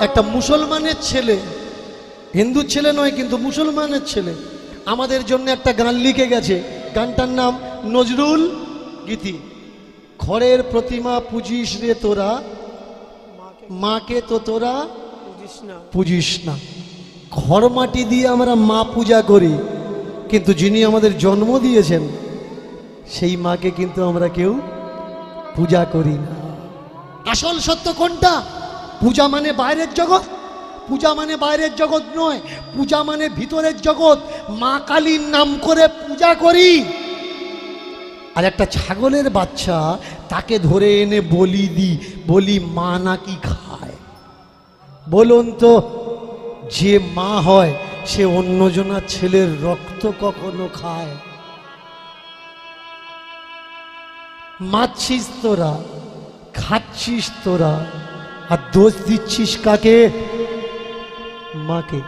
একটা মুসলমানের ছেলে, হিন্দুর ছেলে নয় কিন্তু মুসলমানের ছেলে, আমাদের জন্য একটা গান লিখে গেছে। গানটার নাম নজরুল গীতি। খড়ের প্রতিমা পুজিস রে তোরা, মাকে তো তোরা পুজিস না। খড় মাটি দিয়ে আমরা মা পূজা করি, কিন্তু যিনি আমাদের জন্ম দিয়েছেন সেই মাকে কিন্তু আমরা কেউ পূজা করি না। আসল সত্য কোনটা? পূজা মানে বাইরের জগৎ, পূজা মানে বাইরের জগৎ নয়, পূজা মানে ভিতরের জগৎ। মা কালীর নাম করে পূজা করি। আর একটা ছাগলের বাচ্চা তাকে ধরে এনে বলি দিই, বলি মা নাকি খায়? বলুন তো, যে মা হয় সে অন্যজনার ছেলের রক্ত কখনো খায়? মারছিস তোরা, খাচ্ছিস তোরা, আর দোষ দিচ্ছিস কাকে? মাকে।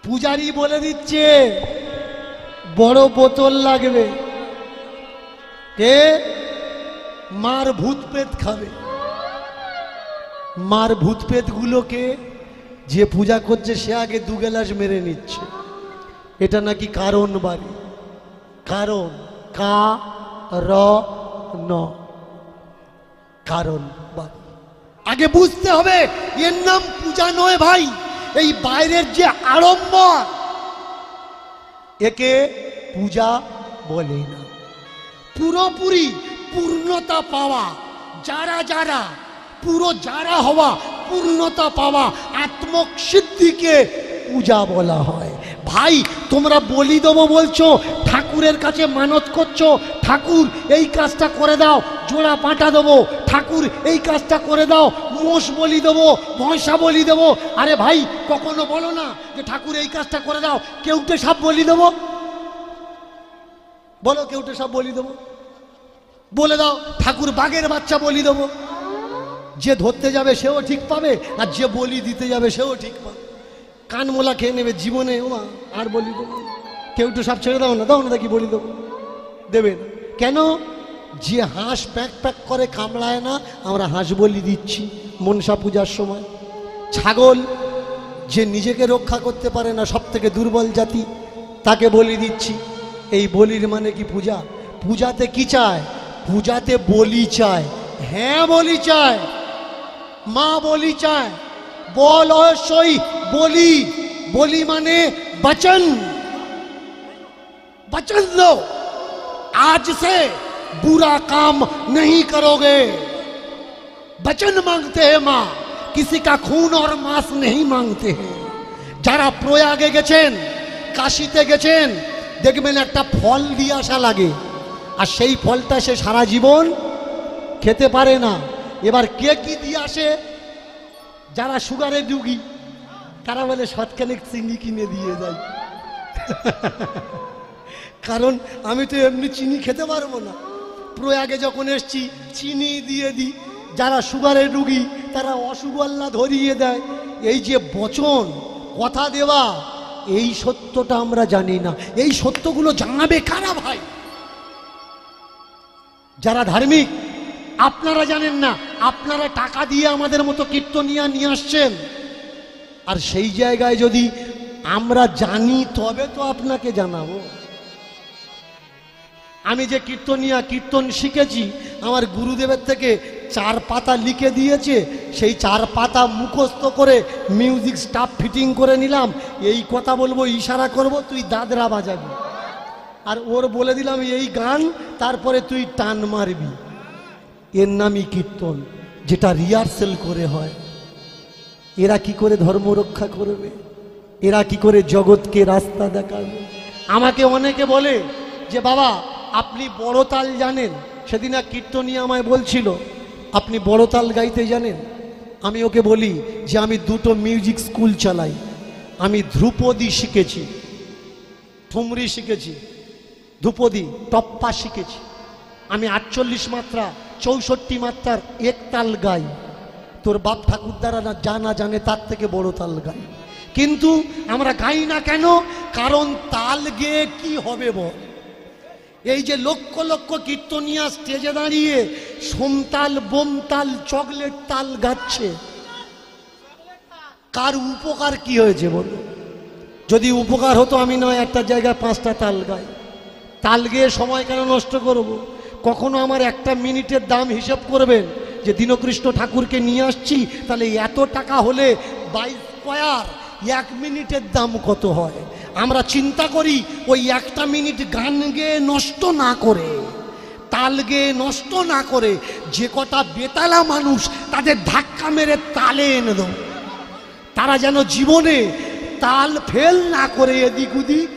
পূজারি বলে দিচ্ছে বড় বোতল লাগবে। কে? মার ভূত পেত খাবে। মার ভূত পেত গুলোকে যে পূজা করছে সে আগে 2 গ্লাস মেরে নিচ্ছে। এটা নাকি কারণ বাড়ি। কারণ কারণ বাড়ি। আগে বুঝতে হবে এর নাম পূজা নয় ভাই, এই বাইরের যে আড়ম্বর একে পূজা বলে না। পুরোপুরি পূর্ণতা পাওয়া, যারা পুরো যারা হওয়া, পূর্ণতা পাওয়া, আত্মসিদ্ধিকে পূজা বলা হয়। ভাই তোমরা বলি দেবো বলছো, ঠাকুরের কাছে মানত করছো, ঠাকুর এই কাজটা করে দাও, জোড়া পাঁটা দেবো, ঠাকুর এই কাজটা করে দাও, মোষ বলি দেবো, ভয়সা বলি দেবো। আরে ভাই কখনো বলো না যে ঠাকুর এই কাজটা করে দাও, কেউটে সাপ বলি দেবো? বলো কেউটে সাপ বলি দেবো? বলে দাও ঠাকুর বাঘের বাচ্চা বলি দেবো। যে ধরতে যাবে সেও ঠিক পাবে, আর যে বলি দিতে যাবে সেও ঠিক পাবে। কানমোলা খেয়ে নেবে জীবনে, ও আর বলি দেবো? কেউ একটু সব ছেড়ে দাও না, দাও না, দেখি বলি দেবো, দেবে না কেন? যে হাঁস প্যাক প্যাক করে কামড়ায় না, আমরা হাঁস বলি দিচ্ছি মনসা পূজার সময়। ছাগল যে নিজেকে রক্ষা করতে পারে না, সব থেকে দুর্বল জাতি, তাকে বলি দিচ্ছি। এই বলির মানে কি পূজা? পূজাতে কি চায়? পূজাতে বলি চায়। হ্যাঁ বলি চায়, মা বলি চায়। বল অবশ্যই বলি, বলি মানে वचन। वचन लो, आज से बुरा काम नहीं करोगे। वचन मांगते हैं माँ, किसी का खून और मांस नहीं मांगते हैं। যারা প্রয়াগে গেছেন, কাশীতে গেছেন, দেখবেন একটা ফল দিয়ে আসা লাগে, আর সেই ফলটা সে সারা জীবন খেতে পারে না। এবার কে কি দিয়ে আসে? যারা সুগারের রুগী তারা বলে শতখানেক চিনি কিনে দিয়ে যায়। কারণ আমি তো এমনি চিনি খেতে পারবো না, প্রয়াগে যখন এসছি চিনি দিয়ে দিই। যারা সুগারের রুগী তারা অসুগল্লা ধরিয়ে দেয়। এই যে বচন, কথা দেওয়া, এই সত্যটা আমরা জানি না। এই সত্যগুলো জানাবে কারা ভাই? যারা ধার্মিক। আপনারা জানেন না, আপনারা টাকা দিয়ে আমাদের মতো কীর্তনিয়া নিয়ে আসছেন। আর সেই জায়গায় যদি আমরা জানি তবে তো আপনাকে জানাবো। আমি যে কীর্তনিয়া, কীর্তন শিখেছি, আমার গুরুদেবের থেকে 4 পাতা লিখে দিয়েছে, সেই 4 পাতা মুখস্থ করে মিউজিক স্টাফ ফিটিং করে নিলাম। এই কথা বলবো, ইশারা করব, তুই দাদরা বাজাবি, আর ওর বলে দিলাম এই গান, তারপরে তুই টান মারবি। এর নামই কীর্তন, যেটা রিহার্সেল করে হয়। এরা কি করে ধর্ম রক্ষা করবে? এরা কি করে জগৎকে রাস্তা দেখাবে? আমাকে অনেকে বলে যে বাবা আপনি বড় তাল জানেন। সেদিন এক কীর্তনী আমায় বলছিল আপনি বড় তাল গাইতে জানেন? আমি ওকে বলি যে আমি 2টো মিউজিক স্কুল চালাই। আমি ধ্রুপদী শিখেছি, ঠুমরি শিখেছি, ধ্রুপদী টপ্পা শিখেছি। আমি 48 মাত্রা 64 মাত্রার একতাল গাই। তোর বাপ ঠাকুরদারা না জানে তার থেকে বড় তাল গাই। কিন্তু আমরা গাই না কেন? কারণ তাল গেয়ে কি হবে বল? এই যে লক্ষ লক্ষ কীর্তনিয়া স্টেজে দাঁড়িয়ে সোমতাল বোমতাল চকলেট তাল গাচ্ছে, কার উপকার কি হয়েছে বলো? যদি উপকার হতো আমি নয় একটা জায়গায় 5টা তাল গাই। তাল গেয়ে সময় কেন নষ্ট করব? কখনো আমার একটা মিনিটের দাম হিসাব করবেন যে দীনকৃষ্ণ ঠাকুরকে নিয়ে আসছি, তাহলে এত টাকা হলে 22 স্কয়ার 1 মিনিটের দাম কত হয়? আমরা চিন্তা করি ওই একটা মিনিট গান গেয়ে নষ্ট না করে, তাল গেয়ে নষ্ট না করে, যে কটা বেতালা মানুষ তাদের ধাক্কা মেরে তালে এনে দেব, তারা যেন জীবনে তাল ফেল না করে এদিক ওদিক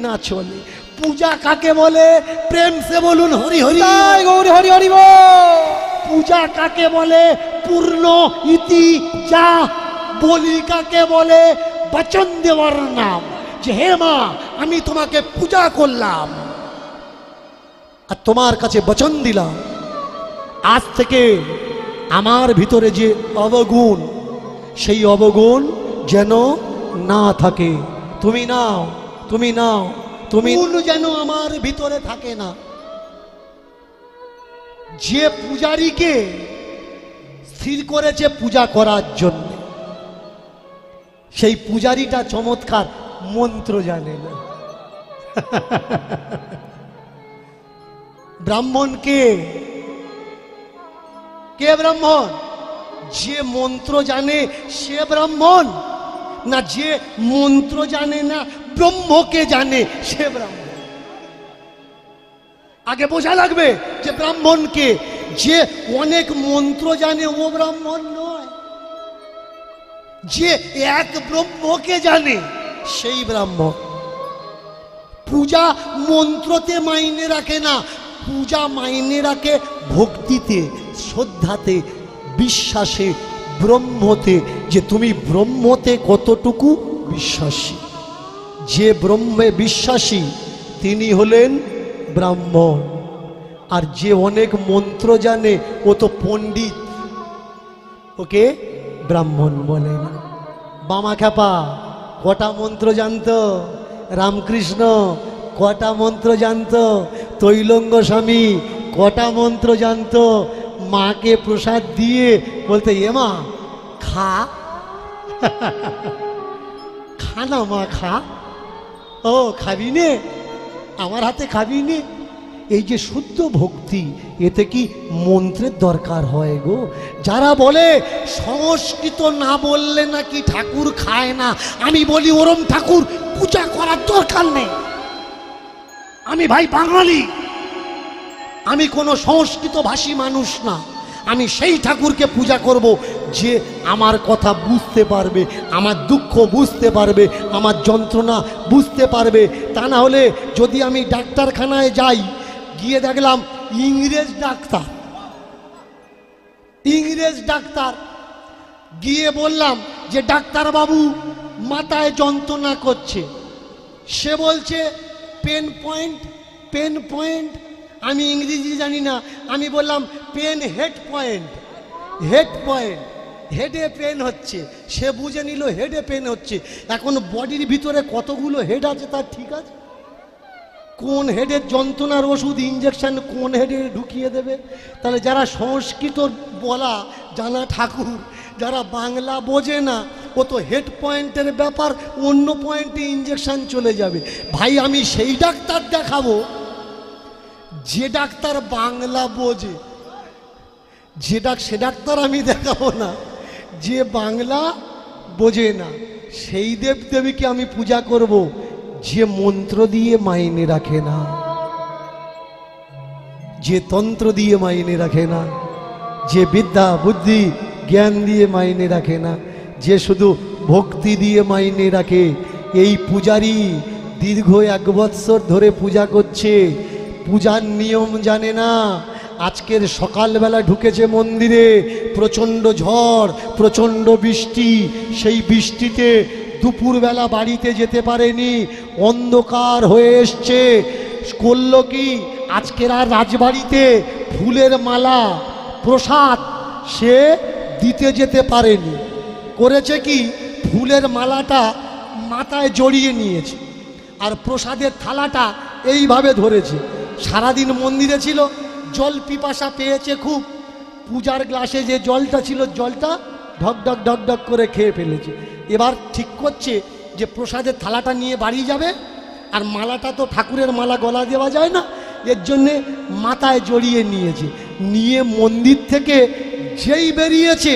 না চলে। পূজা কাকে বলে? প্রেম সে বলুন হরি হরি গৌরী হরি হরি বল। পূজা কাকে বলে? পূর্ণ ইতি যা। বলি কাকে বলে? বচন দেওয়ার নাম, যে হে মা আমি তোমাকে পূজা করলাম আর তোমার কাছে বচন দিলাম, আজ থেকে আমার ভিতরে যে অবগুণ, সেই অবগুণ যেন না থাকে। তুমি নাও, তুমি নাও, তুমি যেন আমার ভিতরে থাকে না। যে পূজারীকে স্থির করেছে পূজা করার জন্য, সেই পূজারীটা চমৎকার মন্ত্র জানে না। ব্রাহ্মণ কে? কে ব্রাহ্মণ? যে মন্ত্র জানে সে ব্রাহ্মণ, না যে মন্ত্র জানে না ব্রহ্মকে জানে সে ব্রাহ্মণ? আগে বোঝা লাগবে যে ব্রাহ্মণকে। যে অনেক মন্ত্র জানে ও ব্রাহ্মণ নয়, যে এক ব্রহ্মকে জানে সেই ব্রাহ্মণ। পূজা মন্ত্রতে মাইনে রাখে না, পূজা মাইনে রাখে ভক্তিতে, শ্রদ্ধাতে, বিশ্বাসে, ব্রহ্মতে, যে তুমি ব্রহ্মতে কতটুকু বিশ্বাসী। যে ব্রহ্মে বিশ্বাসী তিনি হলেন ব্রাহ্মণ। আর যে অনেক মন্ত্র জানে ও তো পণ্ডিত, ওকে ব্রাহ্মণ বলে না। বামা খ্যাপা কটা মন্ত্র জানতো? রামকৃষ্ণ কটা মন্ত্র জানতো? তৈলঙ্গ স্বামী কটা মন্ত্র জানতো? মাকে প্রসাদ দিয়ে বলতে, এ মা খা, খা না মা খা। ও খাবি নে, আমার হাতে খাবি নে। এই যে শুদ্ধ ভক্তি, এতে কি মন্ত্রের দরকার হয় গো? যারা বলে সংস্কৃত না বললে নাকি ঠাকুর খায় না, আমি বলি ওরম ঠাকুর পূজা করার দরকার নেই। আমি ভাই বাঙালি, আমি কোনো সংস্কৃত ভাষী মানুষ না। আমি সেই ঠাকুরকে পূজা করব যে আমার কথা বুঝতে পারবে, আমার দুঃখ বুঝতে পারবে, আমার যন্ত্রণা বুঝতে পারবে। তা না হলে যদি আমি ডাক্তারখানায় যাই, গিয়ে দেখলাম ইংরেজ ডাক্তার, ইংরেজ ডাক্তার, গিয়ে বললাম যে ডাক্তার বাবু মাথায় যন্ত্রণা করছে, সে বলছে পেন পয়েন্ট, পেন পয়েন্ট। আমি ইংরেজি জানি না, আমি বললাম pen head point, head point, হেডে পেন হচ্ছে। সে বুঝে নিল হেডে পেন হচ্ছে। এখন বডির ভিতরে কতগুলো হেড আছে তার ঠিক আছে? কোন হেডের যন্ত্রণার ওষুধ ইঞ্জেকশন কোন হেডে ঢুকিয়ে দেবে? তাহলে যারা সংস্কৃত বলা জানা ঠাকুর, যারা বাংলা বোঝে না, ও তো হেড পয়েন্টের ব্যাপার, অন্য পয়েন্টে ইঞ্জেকশন চলে যাবে। ভাই আমি সেই ডাক্তার দেখাবো যে ডাক্তার বাংলা বোঝে, সে ডাক্তার আমি দেখাবো না যে বাংলা বোঝে না। সেই দেবদেবীকে আমি পূজা করব যে মন্ত্র দিয়ে মাইনে রাখে না, যে তন্ত্র দিয়ে মাইনে রাখে না, যে বিদ্যা বুদ্ধি জ্ঞান দিয়ে মাইনে রাখে না, যে শুধু ভক্তি দিয়ে মাইনে রাখে। এই পূজারি দীর্ঘ 1 বৎসর ধরে পূজা করছে, পূজার নিয়ম জানে না। আজকের সকালবেলা ঢুকেছে মন্দিরে, প্রচণ্ড ঝড়, প্রচণ্ড বৃষ্টি, সেই বৃষ্টিতে দুপুরবেলা বাড়িতে যেতে পারেনি, অন্ধকার হয়ে এসছে। করলো কি, আজকের আর রাজবাড়িতে ফুলের মালা প্রসাদ সে দিতে যেতে পারেনি। করেছে কি, ফুলের মালাটা মাথায় জড়িয়ে নিয়েছে আর প্রসাদের থালাটা এইভাবে ধরেছে। সারাদিন মন্দিরে ছিল, জল পিপাসা পেয়েছে খুব, পূজার গ্লাসে যে জলটা ছিল জলটা ঢক ঢক ঢক ঢক করে খেয়ে ফেলেছে। এবার ঠিক করছে যে প্রসাদের থালাটা নিয়ে বাড়ি যাবে, আর মালাটা তো ঠাকুরের মালা গলা দেওয়া যায় না, এর জন্যে মাথায় জড়িয়ে নিয়েছে। নিয়ে মন্দির থেকে যেই বেরিয়েছে,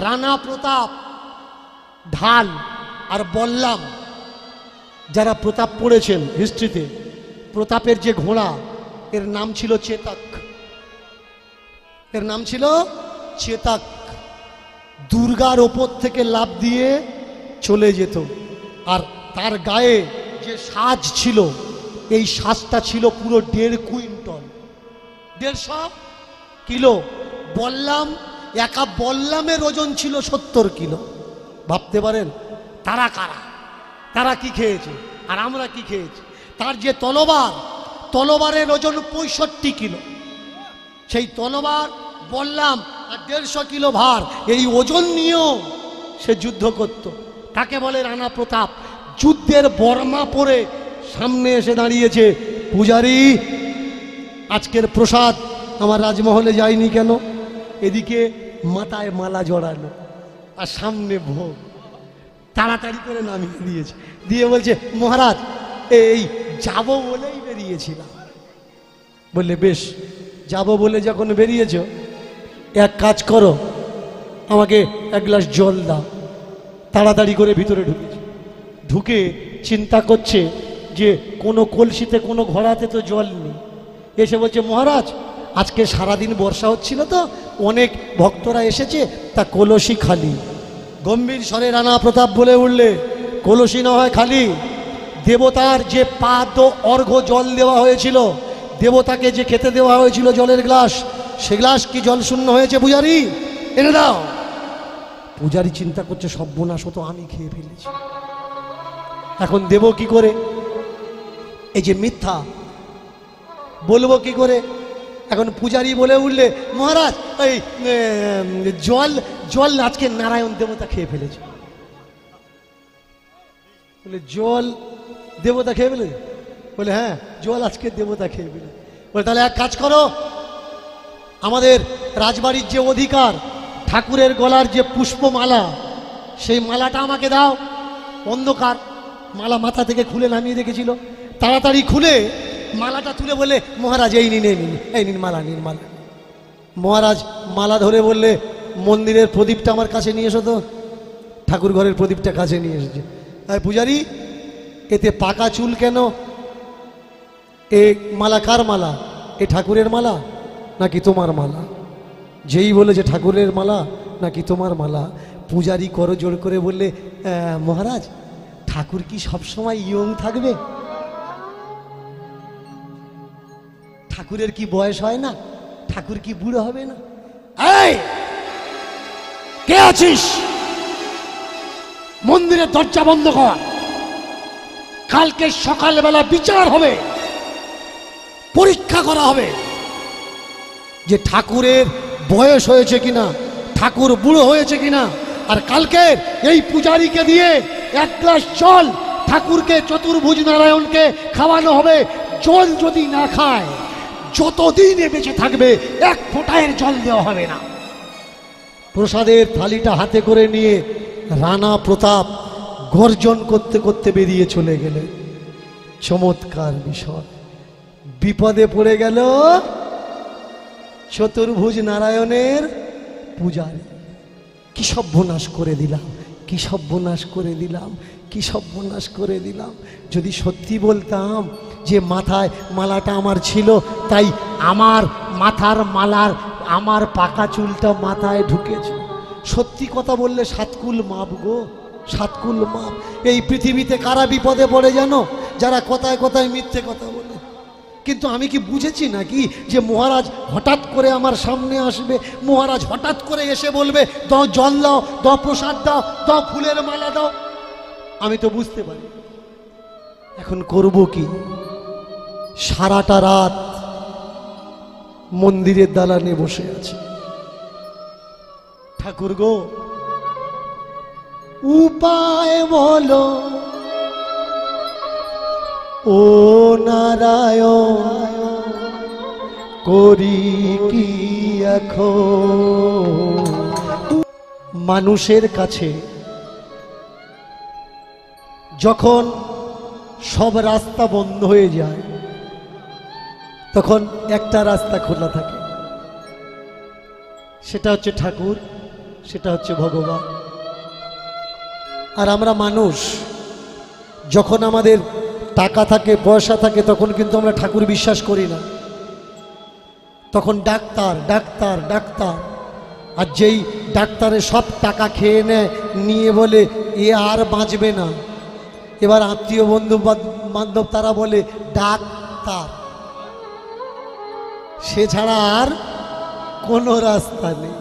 রানা প্রতাপ, ঢাল আর বললাম, যারা প্রতাপ পড়েছেন হিস্ট্রিতে, প্রতাপের যে ঘোড়া এর নাম ছিল চেতক, এর নাম ছিল চেতক। দুর্গার ওপর থেকে লাফ দিয়ে চলে যেত, আর তার গায়ে যে সাজ ছিল, এই সাজটা ছিল পুরো 1.5 কুইন্টল, 150 কিলো। বললাম, একা বললামের ওজন ছিল 70 কিলো। ভাবতে পারেন তারা কারা, তারা কি খেয়েছে আর আমরা কি খেয়েছি। তার যে তলোয়ার, তলোয়ারের ওজন 65 কিলো। সেই তলোয়ার বললাম আর 150 কিলো ভার, এই ওজন নিয়েও সে যুদ্ধ করত। তাকে বলে রানা প্রতাপ। যুদ্ধের বর্মা পরে সামনে এসে দাঁড়িয়েছে, পূজারি আজকের প্রসাদ আমার রাজমহলে যায়নি কেন? এদিকে মাথায় মালা জড়ালো আর সামনে ভোগ, তাড়াতাড়ি করে নামিয়ে দিয়েছে। দিয়ে বলছে, মহারাজ এই যাব বলেই বেরিয়েছিলাম। বললে, বেশ, যাব বলে যখন বেরিয়েছ, এক কাজ করো, আমাকে 1 গ্লাস জল দাও। তাড়াতাড়ি করে ভিতরে ঢুকেছে। ঢুকে চিন্তা করছে যে কোনো কলসিতে কোনো ঘোড়াতে তো জল নেই। এসে বলছে, মহারাজ আজকে সারাদিন বর্ষা হচ্ছিল তো, অনেক ভক্তরা এসেছে, তা কলসি খালি। গম্ভীর স্বরে রানা প্রতাপ বলে উঠলে, কলসি না হয় খালি, দেবতার যে পাদ অর্ঘ্য জল দেওয়া হয়েছিল, দেবতাকে যে খেতে দেওয়া হয়েছিল জলের গ্লাস, সে গ্লাস কি জল শূন্য হয়েছে? পূজারি এনে দাও। পূজারি চিন্তা করছে, সর্বনাশ, তো আমি খেয়ে ফেলেছি, এখন দেব কি করে? এই যে মিথ্যা, বলবো কি করে? এখন পূজারি বলে উঠলে, মহারাজ এই জল জল আজকে নারায়ণ দেবতা খেয়ে ফেলেছে। বলে, জল দেবতা খেয়ে ফেলেছে? বলে, হ্যাঁ, জল আজকে দেবতা খেয়ে ফেলে। বলে, তাহলে এক কাজ করো, আমাদের রাজবাড়ির যে অধিকার, ঠাকুরের গলার যে পুষ্পমালা, সেই মালাটা আমাকে দাও। অন্ধকার, মালা মাথা থেকে খুলে নামিয়ে রেখেছিল। তাড়াতাড়ি খুলে মালাটা তুলে বলে, মহারাজ এই নিন, এই নিন, এই নিন মালা, নিন মালা। মহারাজ মালা ধরে বললে, মন্দিরের প্রদীপটা আমার কাছে নিয়ে এসো তো। ঠাকুর ঘরের প্রদীপটা কাছে নিয়ে এসেছে। পূজারি, এতে পাকা চুল কেন? এ মালা কার মালা? এ ঠাকুরের মালা নাকি তোমার মালা? যেই বলেছে ঠাকুরের মালা নাকি তোমার মালা, পূজারি করো জোর করে বললে, মহারাজ ঠাকুর কি সবসময় ইয়ং থাকবে? ঠাকুরের কি বয়স হয় না? ঠাকুর কি বুড়ো হবে না? এই কে আছিস? মন্দিরের দরজা বন্ধ কর। কালকে সকালবেলা বিচার হবে, পরীক্ষা করা হবে যে ঠাকুরের বয়স হয়েছে কিনা, ঠাকুর বুড়ো হয়েছে কিনা। আর কালকে এই পূজারীকে দিয়ে 1 গ্লাস জল ঠাকুরকে, চতুর্ভুজ নারায়ণকে খাওয়ানো হবে। জল যদি না খায়, যতদিন বেঁচে থাকবে 1 ফোঁটায়ের জল দেওয়া হবে না। প্রসাদের থালিটা হাতে করে নিয়ে রানা প্রতাপ গর্জন করতে করতে বেরিয়ে চলে গেলেন। চমৎকার বিষয়। বিপদে পড়ে গেল চতুর্ভুজ নারায়ণের পূজারী। কি সর্বনাশ করে দিলাম, কি সর্বনাশ করে দিলাম, কি সর্বনাশ করে দিলাম। যদি সত্যি বলতাম যে মাথায় মালাটা আমার ছিল, তাই আমার মাথার মালার আমার পাকা চুলটা মাথায় ঢুকেছে। সত্যি কথা বললে 7 কুল মাপ গো, 7 কুল মাপ। এই পৃথিবীতে কারা বিপদে পড়ে জানো? যারা কথায় কথায় মিথ্যে কথা বলে। কিন্তু আমি কি বুঝেছি নাকি যে মহারাজ হঠাৎ করে আমার সামনে আসবে, মহারাজ হঠাৎ করে এসে বলবে, দাও জল দাও, দাও প্রসাদ দাও, দাও ফুলের মালা দাও? আমি তো বুঝতে পারি। এখন করব কি? সারাটা রাত মন্দিরের দালানে বসে আছে। ঠাকুর গো, উপায় বলো ও নারায়ণ, করি কি এখন। মানুষের কাছে যখন সব রাস্তা বন্ধ হয়ে যায় তখন একটা রাস্তা খোলা থাকে, সেটা হচ্ছে ঠাকুর, সেটা হচ্ছে ভগবান। আর আমরা মানুষ যখন আমাদের টাকা থাকে পয়সা থাকে তখন কিন্তু আমরা ঠাকুর বিশ্বাস করি না, তখন ডাক্তার ডাক্তার ডাক্তার। আর যেই ডাক্তারে সব টাকা খেয়ে নেয় নিয়ে বলে এ আর বাঁচবে না, এবার আত্মীয় বন্ধু বান্ধব তারা বলে ডাক্তার, সে ছাড়া আর কোনো রাস্তা নেই।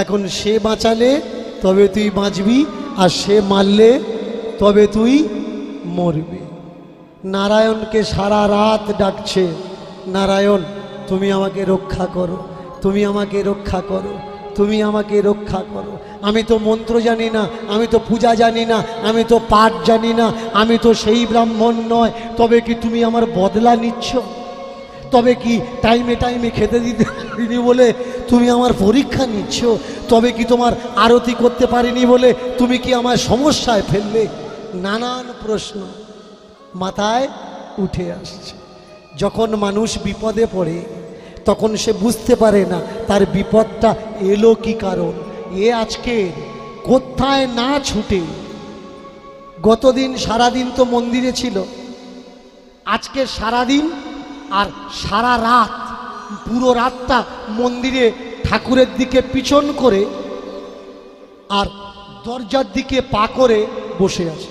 এখন সে বাঁচালে তবে তুই বাঁচবি, আর সে মারলে তবে তুই মরবি। নারায়ণকে সারা রাত ডাকছে, নারায়ণ তুমি আমাকে রক্ষা করো, তুমি আমাকে রক্ষা করো, তুমি আমাকে রক্ষা করো। আমি তো মন্ত্র জানি না, আমি তো পূজা জানি না, আমি তো পাঠ জানি না, আমি তো সেই ব্রাহ্মণ নয়, তবে কি তুমি আমার বদলা নিচ্ছ? তবে কি টাইমে টাইমে খেতে দিতে পারিনি বলে তুমি আমার পরীক্ষা নিচ্ছ? তবে কি তোমার আরতি করতে পারিনি বলে তুমি কি আমার সমস্যায় ফেললে? নানান প্রশ্ন মাথায় উঠে আসছে। যখন মানুষ বিপদে পড়ে তখন সে বুঝতে পারে না তার বিপদটা এলো কি কারণ। এ আজকে কোথায় না ছুটে গতদিন সারাদিন তো মন্দিরে ছিল, আজকে সারাদিন আর সারা রাত, পুরো রাতটা মন্দিরে ঠাকুরের দিকে পিছন করে আর দরজার দিকে পা করে বসে আছে।